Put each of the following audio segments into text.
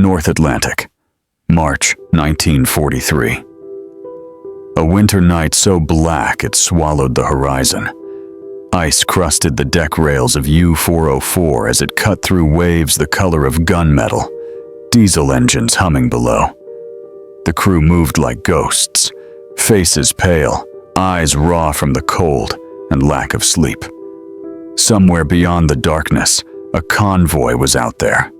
North Atlantic, March 1943. A winter night so black it swallowed the horizon. Ice crusted the deck rails of U-404 as it cut through waves the color of gunmetal, diesel engines humming below. The crew moved like ghosts, faces pale, eyes raw from the cold and lack of sleep. Somewhere beyond the darkness, a convoy was out there.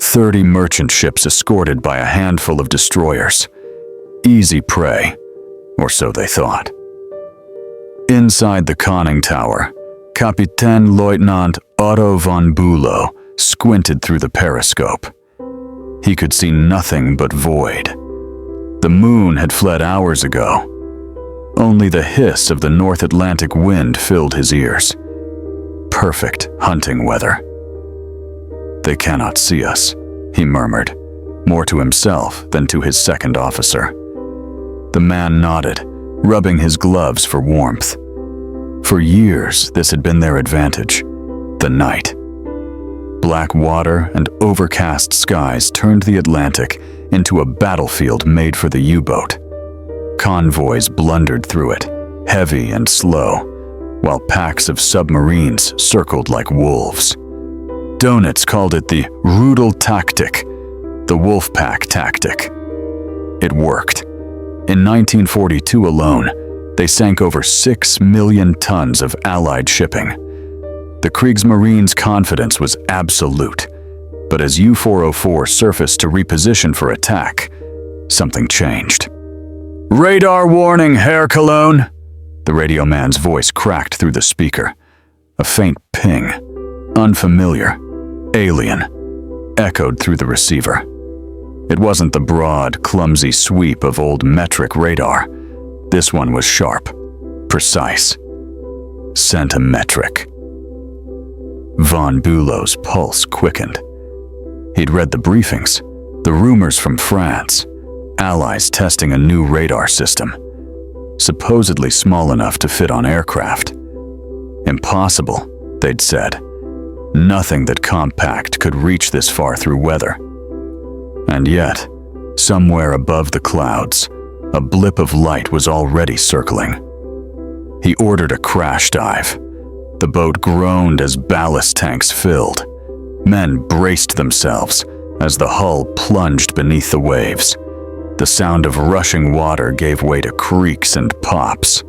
30 merchant ships escorted by a handful of destroyers. Easy prey, or so they thought. Inside the conning tower, Kapitän Leutnant Otto von Bülow squinted through the periscope. He could see nothing but void. The moon had fled hours ago. Only the hiss of the North Atlantic wind filled his ears. Perfect hunting weather. "They cannot see us," he murmured, more to himself than to his second officer. The man nodded, rubbing his gloves for warmth. For years, this had been their advantage: the night. Black water and overcast skies turned the Atlantic into a battlefield made for the U-boat. Convoys blundered through it, heavy and slow, while packs of submarines circled like wolves. Donitz called it the Rudeltaktik, the wolf pack tactic. It worked. In 1942 alone, they sank over 6 million tons of Allied shipping. The Kriegsmarine's confidence was absolute, but as U-404 surfaced to reposition for attack, something changed. "Radar warning, Herr Cologne!" The radio man's voice cracked through the speaker. A faint ping, unfamiliar, alien, echoed through the receiver. It wasn't the broad, clumsy sweep of old metric radar. This one was sharp, precise, centimetric. Von Bülow's pulse quickened. He'd read the briefings, the rumors from France, Allies testing a new radar system, supposedly small enough to fit on aircraft. Impossible, they'd said. Nothing that compact could reach this far through weather. And yet, somewhere above the clouds, a blip of light was already circling. He ordered a crash dive. The boat groaned as ballast tanks filled. Men braced themselves as the hull plunged beneath the waves. The sound of rushing water gave way to creaks and pops.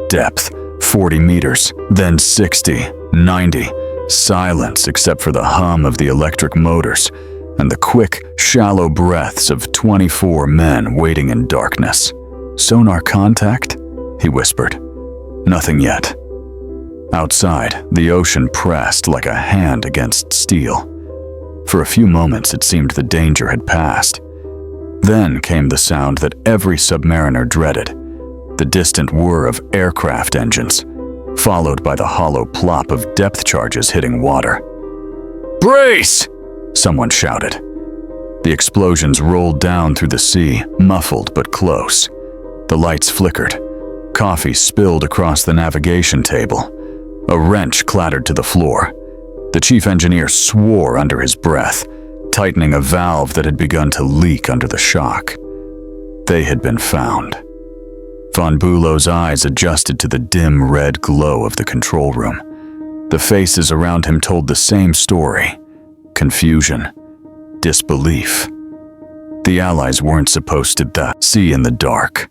Depth, 40 meters, then 60, 90. Silence except for the hum of the electric motors and the quick, shallow breaths of 24 men waiting in darkness. "Sonar contact?" he whispered. Nothing yet. Outside, the ocean pressed like a hand against steel. For a few moments, it seemed the danger had passed. Then came the sound that every submariner dreaded, the distant whir of aircraft engines, followed by the hollow plop of depth charges hitting water. "Brace!" someone shouted. The explosions rolled down through the sea, muffled but close. The lights flickered. Coffee spilled across the navigation table. A wrench clattered to the floor. The chief engineer swore under his breath, tightening a valve that had begun to leak under the shock. They had been found. Von Bülow's eyes adjusted to the dim red glow of the control room. The faces around him told the same story: confusion, disbelief. The Allies weren't supposed to see in the dark.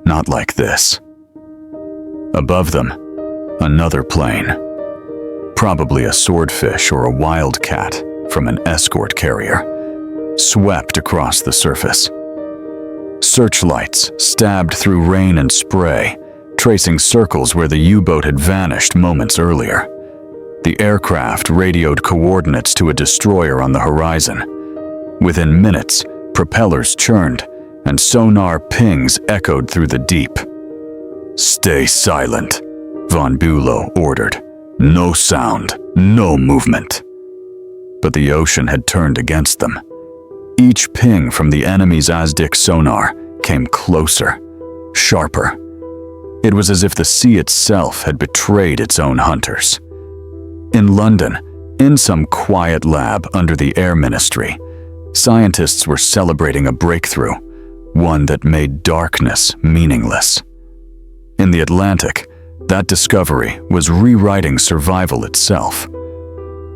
Not like this. Above them, another plane. Probably a swordfish or a wildcat from an escort carrier, swept across the surface. Searchlights stabbed through rain and spray, tracing circles where the U-boat had vanished moments earlier. The aircraft radioed coordinates to a destroyer on the horizon. Within minutes, propellers churned, and sonar pings echoed through the deep. "Stay silent," von Bülow ordered. "No sound, no movement." But the ocean had turned against them. Each ping from the enemy's ASDIC sonar came closer, sharper. It was as if the sea itself had betrayed its own hunters. In London, in some quiet lab under the Air Ministry, Scientists were celebrating a breakthrough, one that made darkness meaningless. In the Atlantic, that discovery was rewriting survival itself.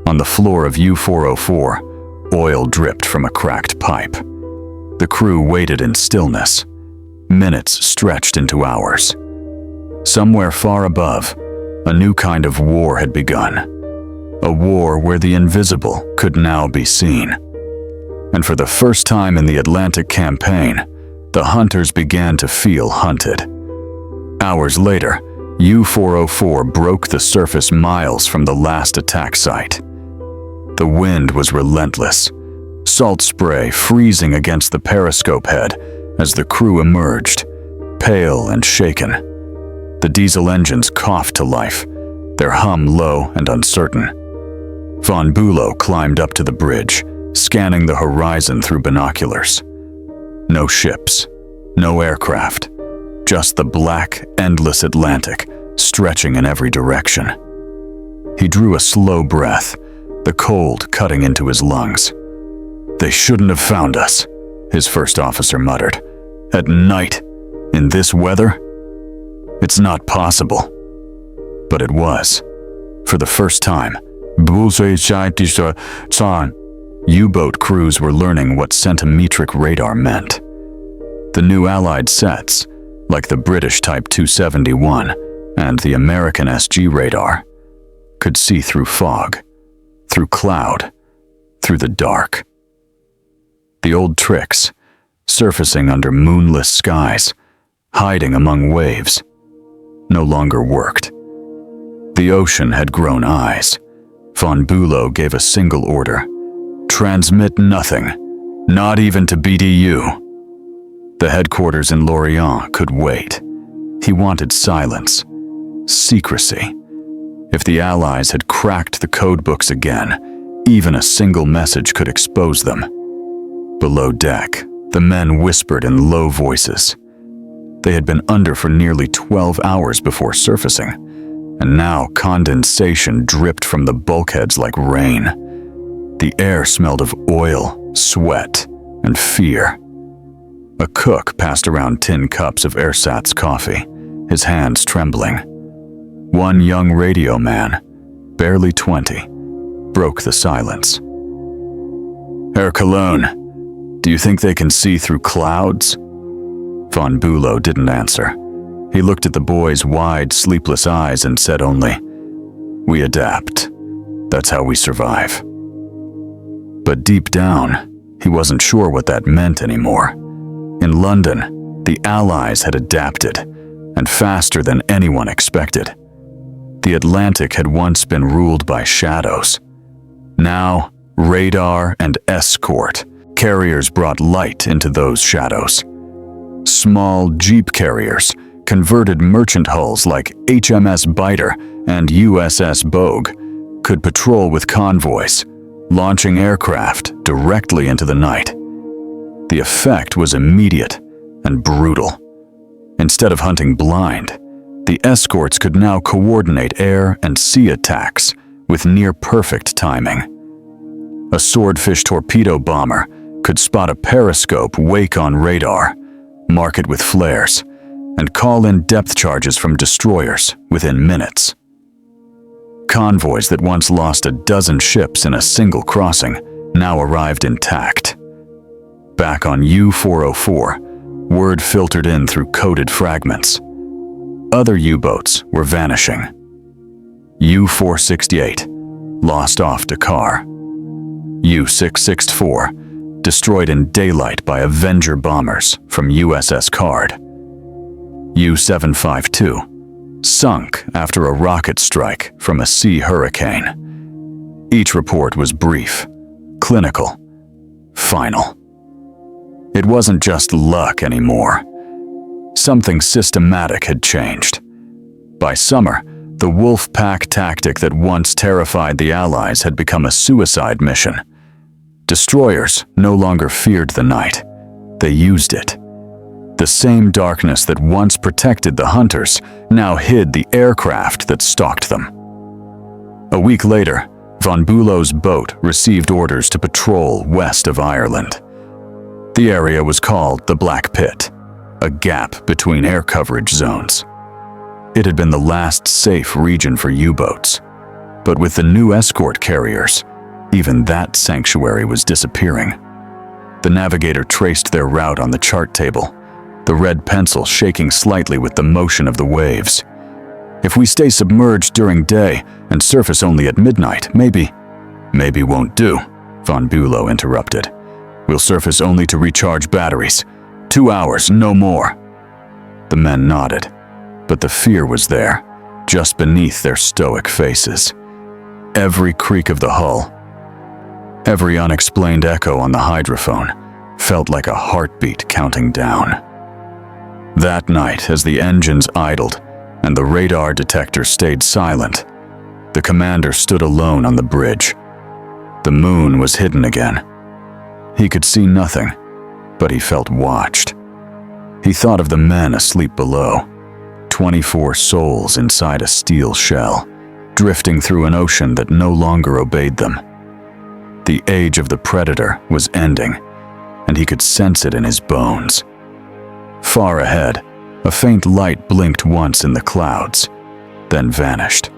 On the floor of U-404, oil dripped from a cracked pipe. The crew waited in stillness. Minutes stretched into hours. Somewhere far above, a new kind of war had begun. A war where the invisible could now be seen. And for the first time in the Atlantic campaign, the hunters began to feel hunted. Hours later, U-404 broke the surface miles from the last attack site. The wind was relentless, salt spray freezing against the periscope head as the crew emerged, pale and shaken. The diesel engines coughed to life, their hum low and uncertain. Von Bülow climbed up to the bridge, scanning the horizon through binoculars. No ships, no aircraft, just the black, endless Atlantic stretching in every direction. He drew a slow breath, the cold cutting into his lungs. "They shouldn't have found us," his first officer muttered. "At night, in this weather? It's not possible." But it was. For the first time, U-boat crews were learning what centimetric radar meant. The new Allied sets, like the British Type 271 and the American SG radar, could see through fog, through cloud, through the dark. The old tricks, surfacing under moonless skies, hiding among waves, no longer worked. The ocean had grown eyes. Von Bülow gave a single order: transmit nothing, not even to BDU. The headquarters in Lorient could wait. He wanted silence, secrecy. If the Allies had cracked the codebooks again, even a single message could expose them. Below deck, the men whispered in low voices. They had been under for nearly 12 hours before surfacing, and now condensation dripped from the bulkheads like rain. The air smelled of oil, sweat, and fear. A cook passed around tin cups of ersatz coffee, his hands trembling. One young radio man, barely 20, broke the silence. "Herr Cologne, do you think they can see through clouds?" Von Bülow didn't answer. He looked at the boy's wide, sleepless eyes and said only, "We adapt. That's how we survive." But deep down, he wasn't sure what that meant anymore. In London, the Allies had adapted, and faster than anyone expected. The Atlantic had once been ruled by shadows. Now, radar and Escort carriers brought light into those shadows. Small jeep carriers converted merchant hulls like HMS Biter and USS Bogue could patrol with convoys, launching aircraft directly into the night. The effect was immediate and brutal. Instead of hunting blind, the escorts could now coordinate air and sea attacks with near-perfect timing. A swordfish torpedo bomber could spot a periscope wake on radar, mark it with flares, and call in depth charges from destroyers within minutes. Convoys that once lost a dozen ships in a single crossing now arrived intact. Back on U-404, word filtered in through coded fragments. Other U-boats were vanishing. U-468 lost off Dakar. U-664 destroyed in daylight by Avenger bombers from USS Card. U-752 sunk after a rocket strike from a sea hurricane. Each report was brief, clinical, final. It wasn't just luck anymore. Something systematic had changed. By summer, the wolf pack tactic that once terrified the Allies had become a suicide mission. Destroyers no longer feared the night. They used it. The same darkness that once protected the hunters now hid the aircraft that stalked them. A week later, Von Bülow's boat received orders to patrol west of Ireland. The area was called the Black Pit, a gap between air coverage zones. It had been the last safe region for U-boats, but with the new escort carriers, even that sanctuary was disappearing. The navigator traced their route on the chart table, the red pencil shaking slightly with the motion of the waves. If we stay submerged during day and surface only at midnight, maybe won't do, Von Bülow interrupted. We'll surface only to recharge batteries. 2 hours, no more. The men nodded, but the fear was there, just beneath their stoic faces. Every creak of the hull, every unexplained echo on the hydrophone, felt like a heartbeat counting down. That night, as the engines idled and the radar detector stayed silent, the commander stood alone on the bridge. The moon was hidden again. He could see nothing, but he felt watched. He thought of the men asleep below, 24 souls inside a steel shell, drifting through an ocean that no longer obeyed them. The age of the predator was ending, and he could sense it in his bones. Far ahead, a faint light blinked once in the clouds, then vanished.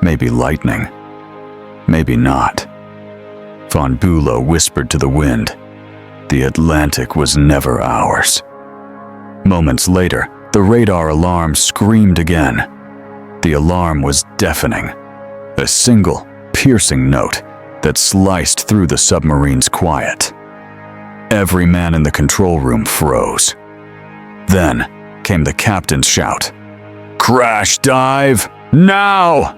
Maybe lightning, maybe not. Von Bülow whispered to the wind, "The Atlantic was never ours." Moments later, the radar alarm screamed again. The alarm was deafening, a single, piercing note that sliced through the submarine's quiet. Every man in the control room froze. Then came the captain's shout, "Crash dive, now!"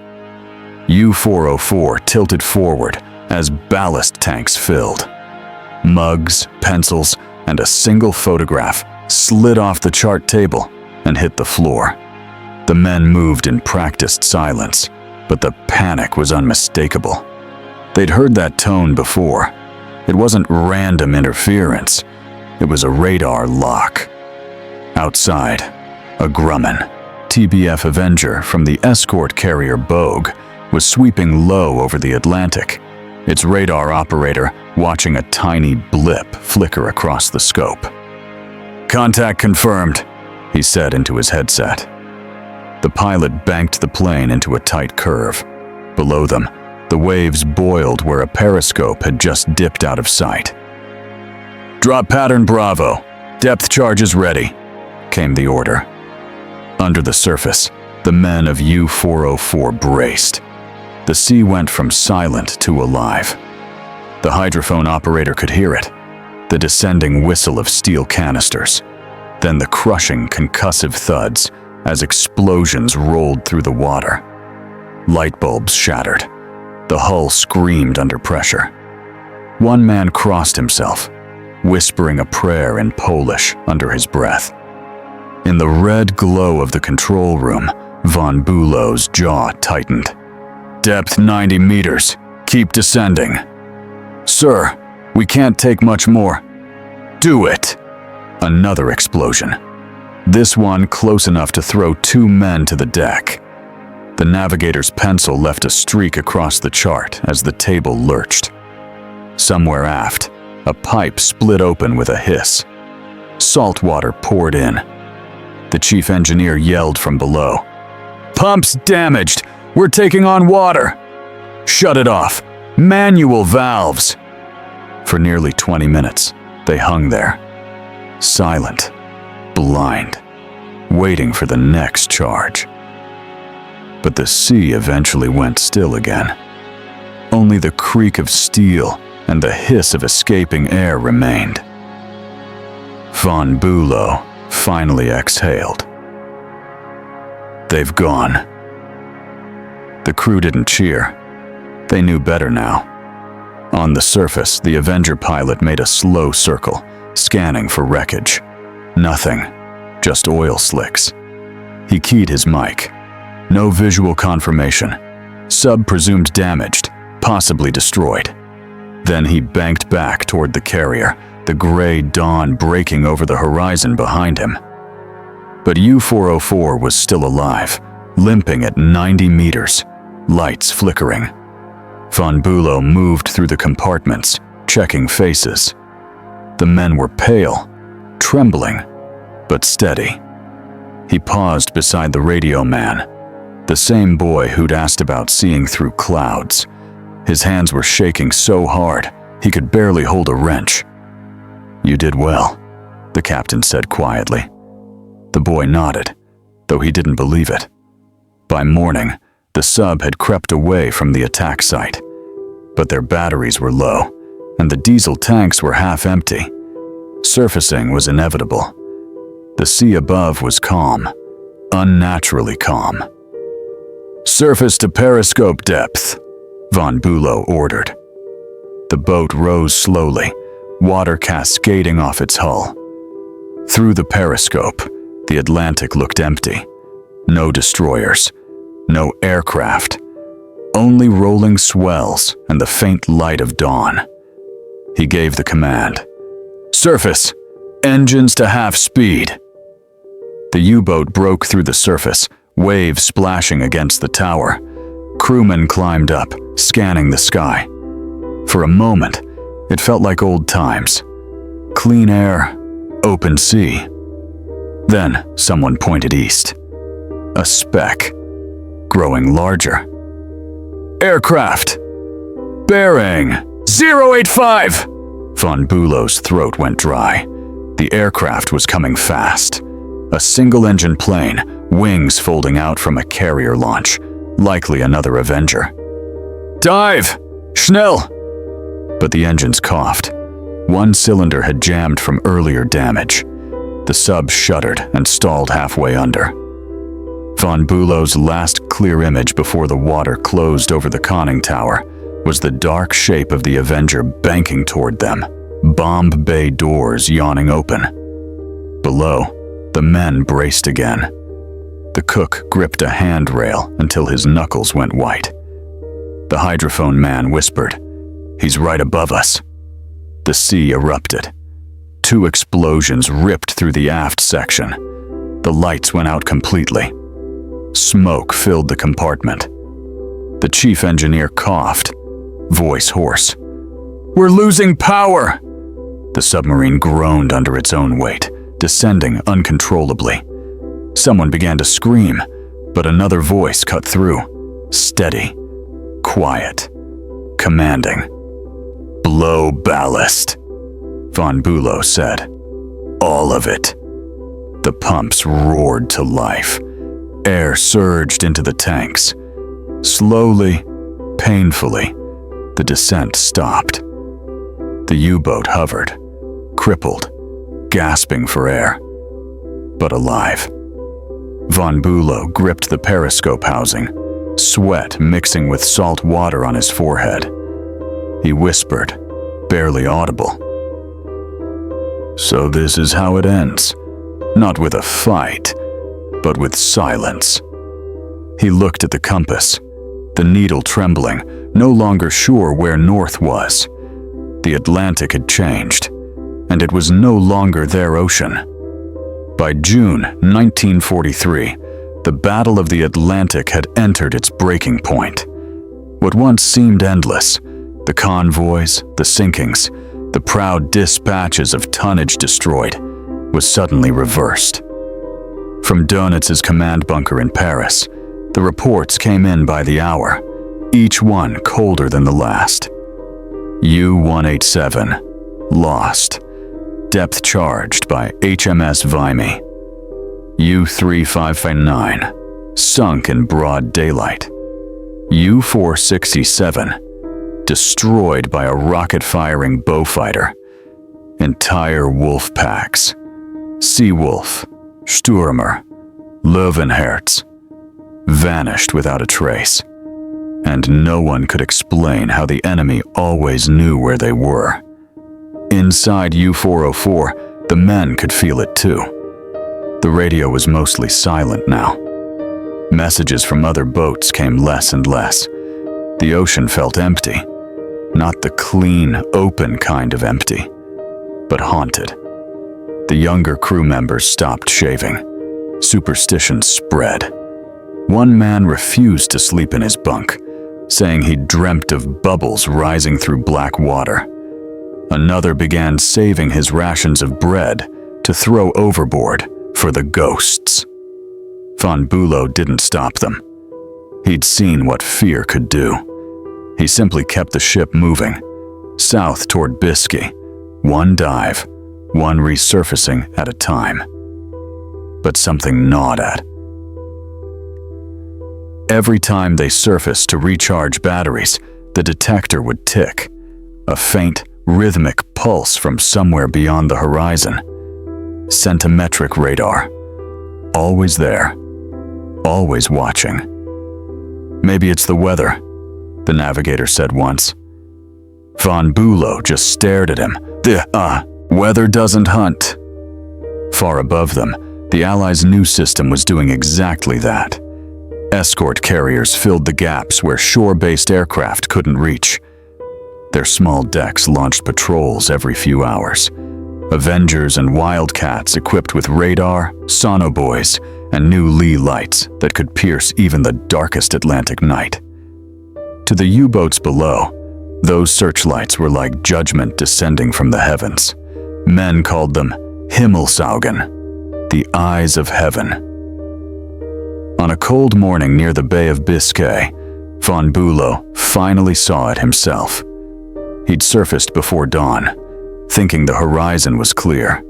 U-404 tilted forward as ballast tanks filled. Mugs, pencils, and a single photograph slid off the chart table and hit the floor. The men moved in practiced silence, but the panic was unmistakable. They'd heard that tone before. It wasn't random interference. It was a radar lock. Outside, a Grumman, TBF Avenger from the escort carrier Bogue, was sweeping low over the Atlantic, its radar operator watching a tiny blip flicker across the scope. "Contact confirmed," he said into his headset. The pilot banked the plane into a tight curve. Below them, the waves boiled where a periscope had just dipped out of sight. "Drop pattern Bravo. Depth charges ready," came the order. Under the surface, the men of U-404 braced. The sea went from silent to alive. The hydrophone operator could hear it, the descending whistle of steel canisters, then the crushing, concussive thuds as explosions rolled through the water. Light bulbs shattered. The hull screamed under pressure. One man crossed himself, whispering a prayer in Polish under his breath. In the red glow of the control room, Von Bülow's jaw tightened. "Depth 90 meters. Keep descending." "Sir, we can't take much more." "Do it!" Another explosion. This one close enough to throw 2 men to the deck. The navigator's pencil left a streak across the chart as the table lurched. Somewhere aft, a pipe split open with a hiss. Salt water poured in. The chief engineer yelled from below, "Pumps damaged! We're taking on water!" "Shut it off! Manual valves!" For nearly 20 minutes, they hung there, silent, blind, waiting for the next charge. But the sea eventually went still again. Only the creak of steel and the hiss of escaping air remained. Von Bülow finally exhaled. "They've gone." The crew didn't cheer. They knew better now. On the surface, the Avenger pilot made a slow circle, scanning for wreckage. Nothing, just oil slicks. He keyed his mic. No visual confirmation. Sub presumed damaged, possibly destroyed. Then he banked back toward the carrier, the gray dawn breaking over the horizon behind him. But U-404 was still alive, limping at 90 meters, lights flickering. Von Bülow moved through the compartments, checking faces. The men were pale, trembling, but steady. He paused beside the radio man, the same boy who'd asked about seeing through clouds. His hands were shaking so hard, he could barely hold a wrench. "You did well," the captain said quietly. The boy nodded, though he didn't believe it. By morning, the sub had crept away from the attack site, but their batteries were low, and the diesel tanks were half empty. Surfacing was inevitable. The sea above was calm, unnaturally calm. "Surface to periscope depth," Von Bülow ordered. The boat rose slowly, water cascading off its hull. Through the periscope, the Atlantic looked empty. No destroyers, no aircraft, only rolling swells and the faint light of dawn. He gave the command. "Surface! Engines to half speed!" The U-boat broke through the surface, waves splashing against the tower. Crewmen climbed up, scanning the sky. For a moment, it felt like old times. Clean air, open sea. Then someone pointed east. A speck, growing larger. "Aircraft! Bearing 085!" Von Bülow's throat went dry. The aircraft was coming fast. A single-engine plane, wings folding out from a carrier launch, likely another Avenger. "Dive! Schnell!" But the engines coughed. One cylinder had jammed from earlier damage. The sub shuddered and stalled halfway under. Von Bülow's last clear image before the water closed over the conning tower was the dark shape of the Avenger banking toward them, bomb bay doors yawning open. Below, the men braced again. The cook gripped a handrail until his knuckles went white. The hydrophone man whispered, "He's right above us." The sea erupted. 2 explosions ripped through the aft section. The lights went out completely. Smoke filled the compartment. The chief engineer coughed, voice hoarse. "We're losing power!" The submarine groaned under its own weight, descending uncontrollably. Someone began to scream, but another voice cut through, steady, quiet, commanding. "Blow ballast," Von Bülow said. "All of it." The pumps roared to life. Air surged into the tanks. Slowly, painfully, the descent stopped. The U-boat hovered, crippled, gasping for air, but alive. Von Bülow gripped the periscope housing, sweat mixing with salt water on his forehead. He whispered, barely audible. "So this is how it ends. Not with a fight, but with silence." He looked at the compass, the needle trembling, no longer sure where north was. The Atlantic had changed, and it was no longer their ocean. By June 1943, the Battle of the Atlantic had entered its breaking point. What once seemed endless, the convoys, the sinkings, the proud dispatches of tonnage destroyed, was suddenly reversed. From Dönitz's command bunker in Paris, the reports came in by the hour, each one colder than the last. U-187, lost, depth charged by HMS Vimy. U-3559, sunk in broad daylight. U-467, destroyed by a rocket-firing bowfighter. Entire wolf packs, Seawolf, Stürmer, Löwenherz, vanished without a trace, and no one could explain how the enemy always knew where they were. Inside U-404, the men could feel it too. The radio was mostly silent now. Messages from other boats came less and less. The ocean felt empty, not the clean, open kind of empty, but haunted. The younger crew members stopped shaving. Superstitions spread. One man refused to sleep in his bunk, saying he'd dreamt of bubbles rising through black water. Another began saving his rations of bread to throw overboard for the ghosts. Von Bülow didn't stop them. He'd seen what fear could do. He simply kept the ship moving, south toward Biscay, one dive, one resurfacing at a time. But something gnawed at. Every time they surfaced to recharge batteries, the detector would tick, a faint, rhythmic pulse from somewhere beyond the horizon. Centimetric radar. Always there. Always watching. Maybe it's the weather, the navigator said once. Von Bülow just stared at him. The weather doesn't hunt. Far above them, the Allies' new system was doing exactly that. Escort carriers filled the gaps where shore-based aircraft couldn't reach. Their small decks launched patrols every few hours. Avengers and Wildcats equipped with radar, sonobuoys, and new Lee lights that could pierce even the darkest Atlantic night. To the U-boats below, those searchlights were like judgment descending from the heavens. Men called them Himmelsaugen, the eyes of heaven. On a cold morning near the Bay of Biscay, von Bülow finally saw it himself. He'd surfaced before dawn, thinking the horizon was clear.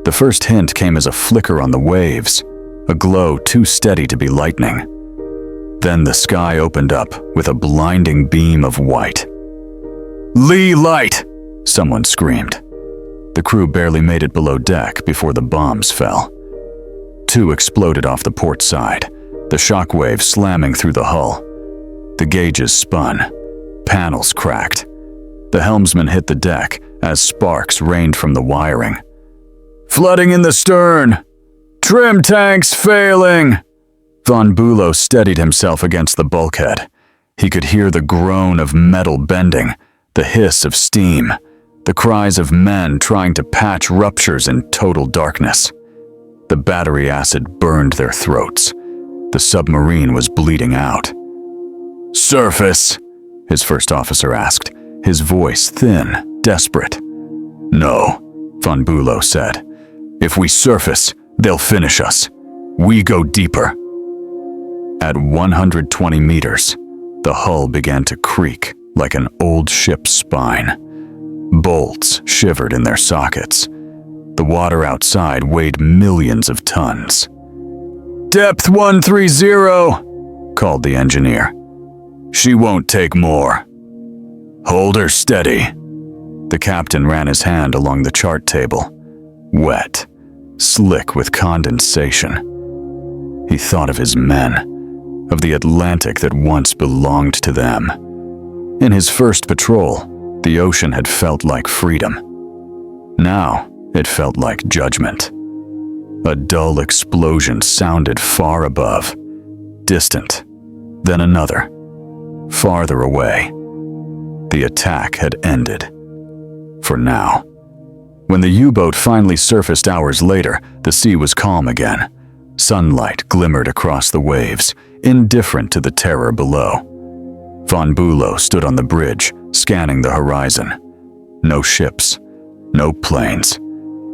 The first hint came as a flicker on the waves, a glow too steady to be lightning. Then the sky opened up with a blinding beam of white. "Lee light!" someone screamed. The crew barely made it below deck before the bombs fell. Two exploded off the port side, the shockwave slamming through the hull. The gauges spun. Panels cracked. The helmsman hit the deck as sparks rained from the wiring. "Flooding in the stern! Trim tanks failing!" Von Bülow steadied himself against the bulkhead. He could hear the groan of metal bending, the hiss of steam, the cries of men trying to patch ruptures in total darkness. The battery acid burned their throats. The submarine was bleeding out. "Surface?" his first officer asked, his voice thin, desperate. "No," von Bülow said. "If we surface, they'll finish us. We go deeper." At 120 meters, the hull began to creak like an old ship's spine. Bolts shivered in their sockets. The water outside weighed millions of tons. "Depth 130, called the engineer. "She won't take more." "Hold her steady." The captain ran his hand along the chart table. Wet, slick with condensation. He thought of his men, of the Atlantic that once belonged to them. In his first patrol, the ocean had felt like freedom. Now, it felt like judgment. A dull explosion sounded far above, distant, then another, farther away. The attack had ended. For now. When the U-boat finally surfaced hours later, the sea was calm again. Sunlight glimmered across the waves, indifferent to the terror below. Von Bülow stood on the bridge, scanning the horizon. No ships, no planes,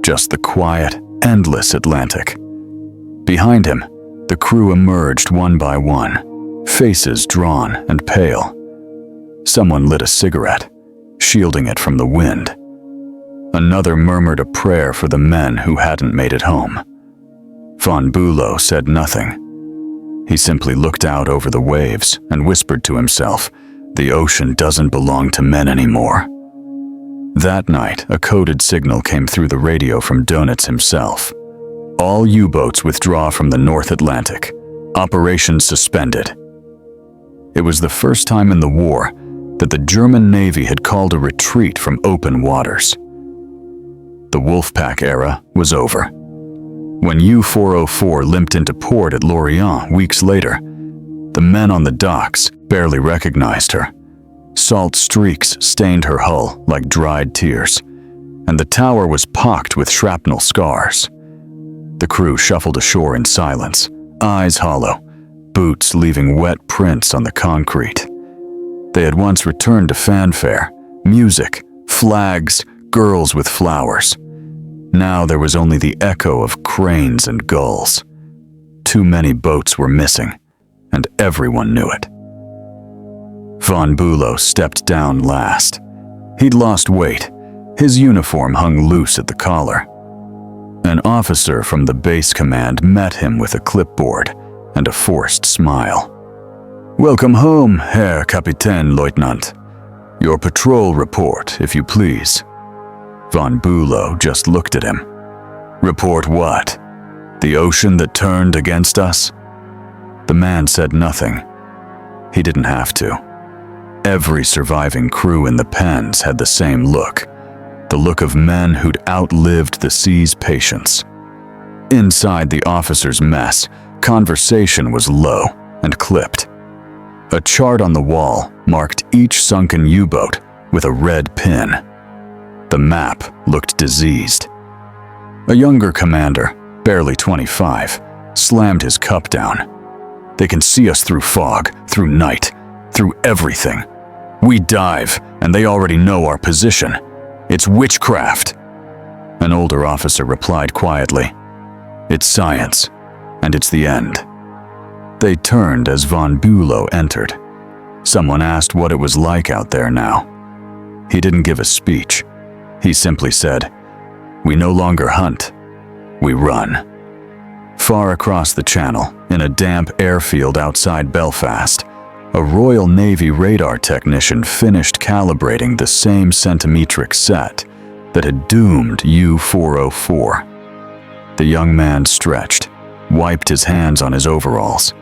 just the quiet, endless Atlantic. Behind him, the crew emerged one by one, faces drawn and pale. Someone lit a cigarette, shielding it from the wind. Another murmured a prayer for the men who hadn't made it home. Von Bülow said nothing. He simply looked out over the waves and whispered to himself, "The ocean doesn't belong to men anymore." That night, a coded signal came through the radio from Dönitz himself. "All U-boats withdraw from the North Atlantic. Operations suspended." It was the first time in the war that the German Navy had called a retreat from open waters. The Wolfpack era was over. When U-404 limped into port at Lorient weeks later, the men on the docks barely recognized her. Salt streaks stained her hull like dried tears, and the tower was pocked with shrapnel scars. The crew shuffled ashore in silence, eyes hollow, boots leaving wet prints on the concrete. They had once returned to fanfare, music, flags, girls with flowers. Now there was only the echo of cranes and gulls. Too many boats were missing, and everyone knew it. Von Bülow stepped down last. He'd lost weight. His uniform hung loose at the collar. An officer from the base command met him with a clipboard and a forced smile. "Welcome home, Herr Kapitänleutnant. Your patrol report, if you please." Von Bülow just looked at him. "Report what? The ocean that turned against us?" The man said nothing. He didn't have to. Every surviving crew in the pens had the same look, the look of men who'd outlived the sea's patience. Inside the officers' mess, conversation was low and clipped. A chart on the wall marked each sunken U-boat with a red pin. The map looked diseased. A younger commander, barely 25, slammed his cup down. "They can see us through fog, through night, through everything. We dive, and they already know our position. It's witchcraft." An older officer replied quietly, "It's science, and it's the end." They turned as Von Bülow entered. Someone asked what it was like out there now. He didn't give a speech. He simply said, "We no longer hunt, we run." Far across the channel, in a damp airfield outside Belfast, a Royal Navy radar technician finished calibrating the same centimetric set that had doomed U-404. The young man stretched, wiped his hands on his overalls,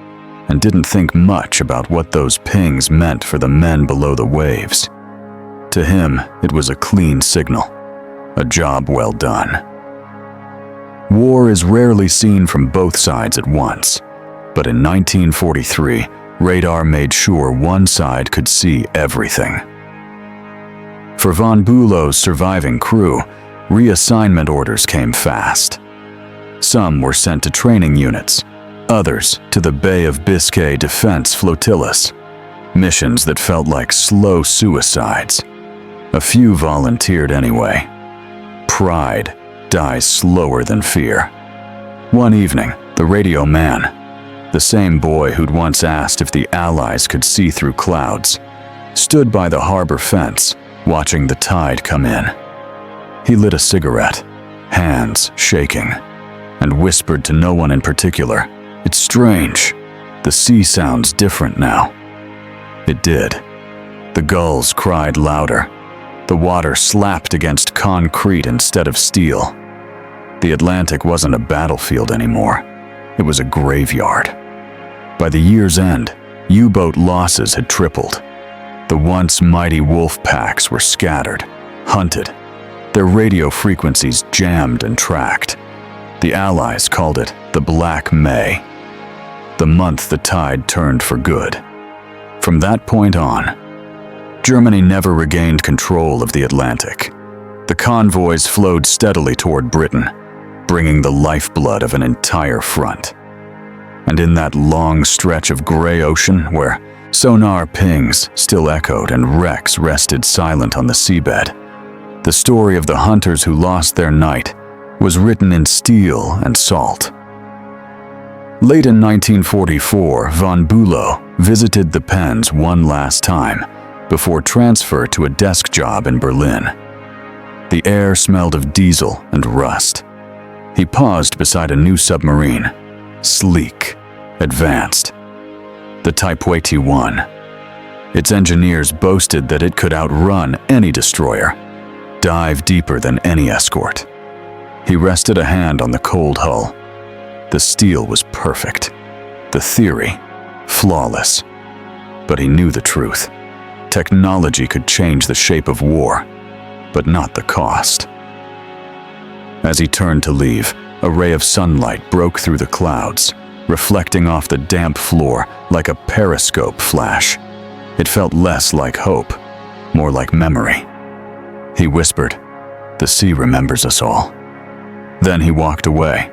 and didn't think much about what those pings meant for the men below the waves. To him, it was a clean signal, a job well done. War is rarely seen from both sides at once, but in 1943, radar made sure one side could see everything. For Von Bülow's surviving crew, reassignment orders came fast. Some were sent to training units, others to the Bay of Biscay defense flotillas, missions that felt like slow suicides. A few volunteered anyway. Pride dies slower than fear. One evening, the radio man, the same boy who'd once asked if the Allies could see through clouds, stood by the harbor fence, watching the tide come in. He lit a cigarette, hands shaking, and whispered to no one in particular, "It's strange. The sea sounds different now." It did. The gulls cried louder. The water slapped against concrete instead of steel. The Atlantic wasn't a battlefield anymore. It was a graveyard. By the year's end, U-boat losses had tripled. The once mighty wolf packs were scattered, hunted, their radio frequencies jammed and tracked. The Allies called it the Black May, the month the tide turned for good. From that point on, Germany never regained control of the Atlantic. The convoys flowed steadily toward Britain, bringing the lifeblood of an entire front. And in that long stretch of gray ocean where sonar pings still echoed and wrecks rested silent on the seabed, the story of the hunters who lost their night was written in steel and salt. Late in 1944, Von Bülow visited the pens one last time before transfer to a desk job in Berlin. The air smelled of diesel and rust. He paused beside a new submarine, sleek, advanced, the Type WWII. Its engineers boasted that it could outrun any destroyer, dive deeper than any Escort. He rested a hand on the cold hull. The steel was perfect, the theory flawless, but he knew the truth. Technology could change the shape of war, but not the cost. As he turned to leave, a ray of sunlight broke through the clouds, reflecting off the damp floor like a periscope flash. It felt less like hope, more like memory. He whispered, "The sea remembers us all." Then he walked away,